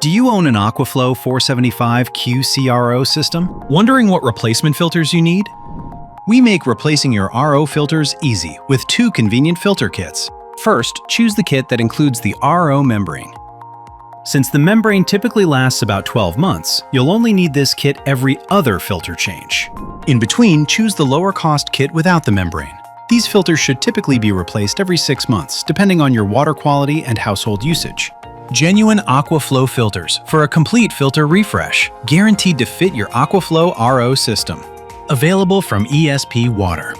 Do you own an Aqua Flo 475QC RO system? Wondering what replacement filters you need? We make replacing your RO filters easy with 2 convenient filter kits. First, choose the kit that includes the RO membrane. Since the membrane typically lasts about 12 months, you'll only need this kit every other filter change. In between, choose the lower-cost kit without the membrane. These filters should typically be replaced every 6 months, depending on your water quality and household usage. Genuine Aqua Flo filters for a complete filter refresh, guaranteed to fit your Aqua Flo RO system. Available from ESP Water.